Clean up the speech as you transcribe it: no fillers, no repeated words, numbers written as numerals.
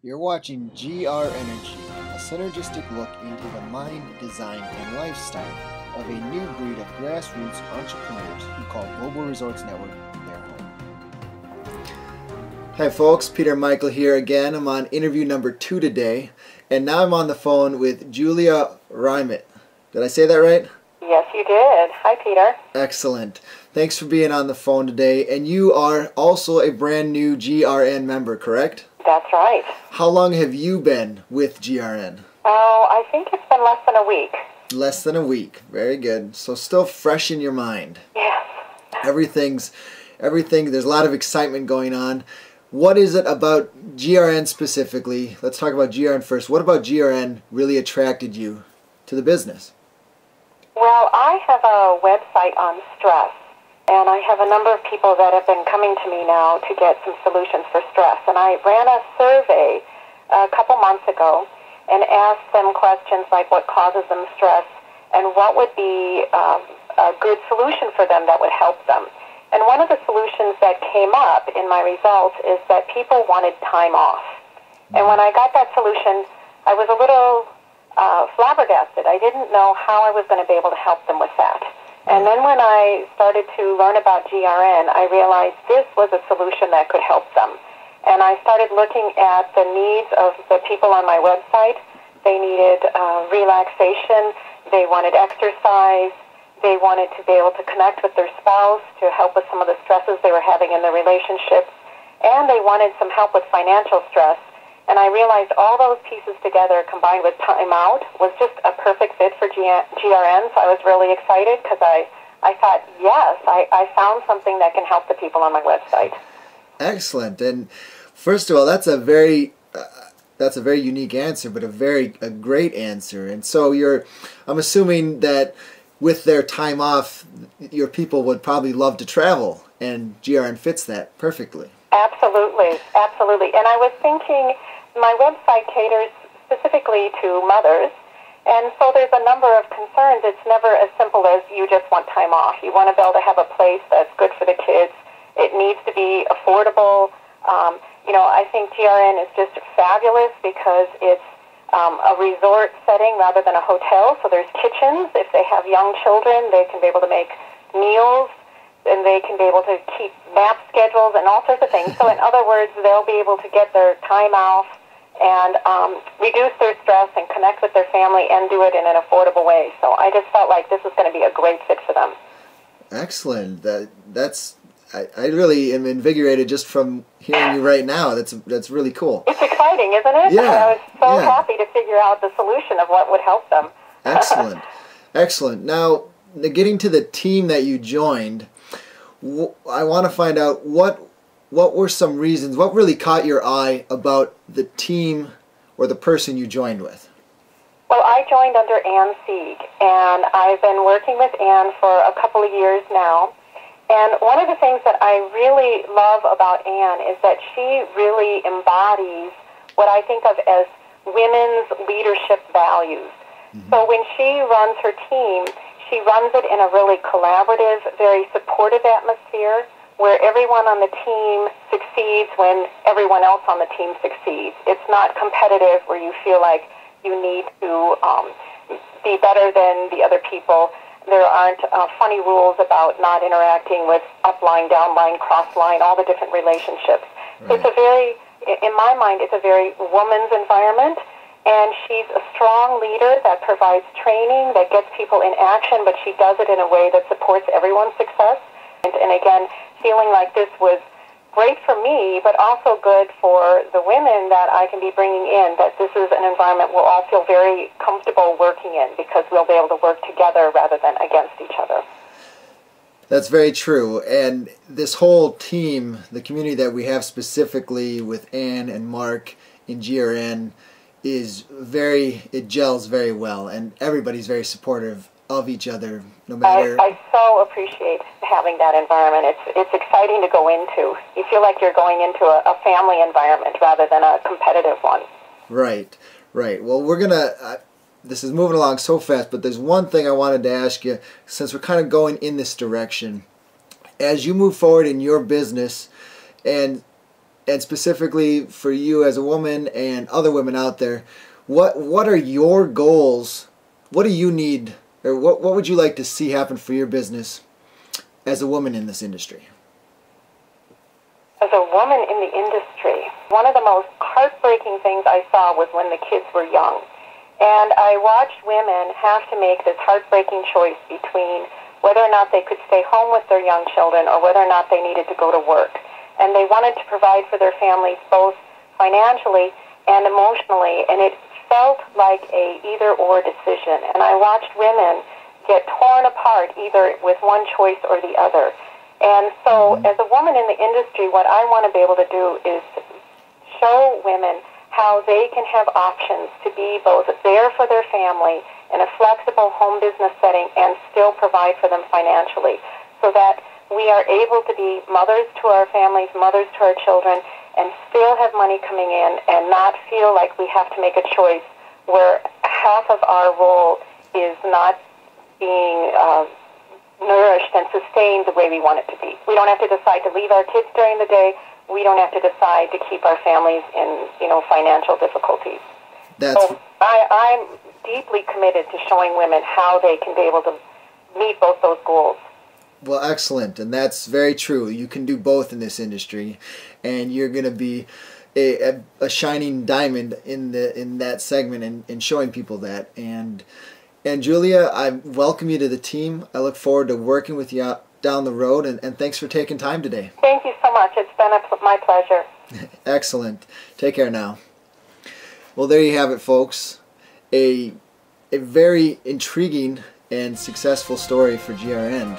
You're watching GRNergy, a synergistic look into the mind, design, and lifestyle of a new breed of grassroots entrepreneurs who call Global Resorts Network their home. Hi folks, Peter and Michael here again. I'm on interview number 2 today, and now I'm on the phone with Julia Rymut. Did I say that right? Yes, you did. Hi, Peter. Excellent. Thanks for being on the phone today. And you are also a brand new GRN member, correct? That's right. How long have you been with GRN? Oh, I think it's been less than a week. Less than a week. Very good. So still fresh in your mind. Yes. Everything, there's a lot of excitement going on. What is it about GRN specifically? Let's talk about GRN first. What about GRN really attracted you to the business? Well, I have a website on stress, and I have a number of people that have been coming to me now to get some solutions for stress. And I ran a survey a couple months ago and asked them questions like what causes them stress and what would be a good solution for them that would help them. And one of the solutions that came up in my results is that people wanted time off. And when I got that solution, I was a little flabbergasted. I didn't know how I was going to be able to help them with that. And then when I started to learn about GRN, I realized this was a solution that could help them. And I started looking at the needs of the people on my website. They needed relaxation. They wanted exercise. They wanted to be able to connect with their spouse to help with some of the stresses they were having in their relationships. And they wanted some help with financial stress. And I realized all those pieces together combined with time out was just a perfect fit for GRN. So I was really excited because I thought, yes, I found something that can help the people on my website. Excellent. And first of all, that's a very unique answer, but a great answer. And so I'm assuming that with their time off, your people would probably love to travel, and GRN fits that perfectly. Absolutely, absolutely. And I was thinking my website caters specifically to mothers, and so there's a number of concerns. It's never as simple as you just want time off. You want to be able to have a place that's good for the kids. It needs to be affordable. I think GRN is just fabulous because it's a resort setting rather than a hotel, so there's kitchens. If they have young children, they can be able to make meals, and they can be able to keep nap schedules and all sorts of things. So in other words, they'll be able to get their time off and reduce their stress and connect with their family and do it in an affordable way. So I just felt like this was going to be a great fit for them. Excellent. I really am invigorated just from hearing you right now. That's really cool. It's exciting, isn't it? Yeah. I was so happy to figure out the solution of what would help them. Excellent. Excellent. Now, getting to the team that you joined, I want to find out what were some reasons, what really caught your eye about the team or the person you joined with? Well, I joined under Ann Sieg, and I've been working with Ann for a couple of years now. And one of the things that I really love about Ann is that she really embodies what I think of as women's leadership values. Mm-hmm. So when she runs her team, she runs it in a really collaborative, very supportive atmosphere where everyone on the team succeeds when everyone else on the team succeeds. It's not competitive where you feel like you need to be better than the other people. There aren't funny rules about not interacting with upline, downline, crossline, all the different relationships. Right. So in my mind, it's a very woman's environment. And she's a strong leader that provides training, that gets people in action, but she does it in a way that supports everyone's success. And again, feeling like this was great for me, but also good for the women that I can be bringing in, that this is an environment we'll all feel very comfortable working in because we'll be able to work together rather than against each other. That's very true. And this whole team, the community that we have specifically with Ann and Mark in GRN, it gels very well, and everybody's very supportive of each other, no matter. I so appreciate having that environment. It's exciting to go into. You feel like you're going into a family environment rather than a competitive one. Right. Well, this is moving along so fast, but there's one thing I wanted to ask you, since we're kind of going in this direction. As you move forward in your business, and and specifically for you as a woman and other women out there, what are your goals? What do you need, or what would you like to see happen for your business as a woman in this industry? As a woman in the industry, one of the most heartbreaking things I saw was when the kids were young. And I watched women have to make this heartbreaking choice between whether or not they could stay home with their young children or whether or not they needed to go to work. And they wanted to provide for their families both financially and emotionally, and it felt like a either-or decision. And I watched women get torn apart either with one choice or the other. And so as a woman in the industry, what I want to be able to do is show women how they can have options to be both there for their family in a flexible home business setting and still provide for them financially, so that we are able to be mothers to our families, mothers to our children, and still have money coming in and not feel like we have to make a choice where half of our role is not being nourished and sustained the way we want it to be. We don't have to decide to leave our kids during the day. We don't have to decide to keep our families in, financial difficulties. So I'm deeply committed to showing women how they can be able to meet both those goals. Well, excellent, and that's very true. You can do both in this industry, and you're going to be a shining diamond in that segment and showing people that. And Julia, I welcome you to the team. I look forward to working with you down the road, and thanks for taking time today. Thank you so much. It's been my pleasure. Excellent. Take care now. Well, there you have it, folks. A very intriguing and successful story for GRN.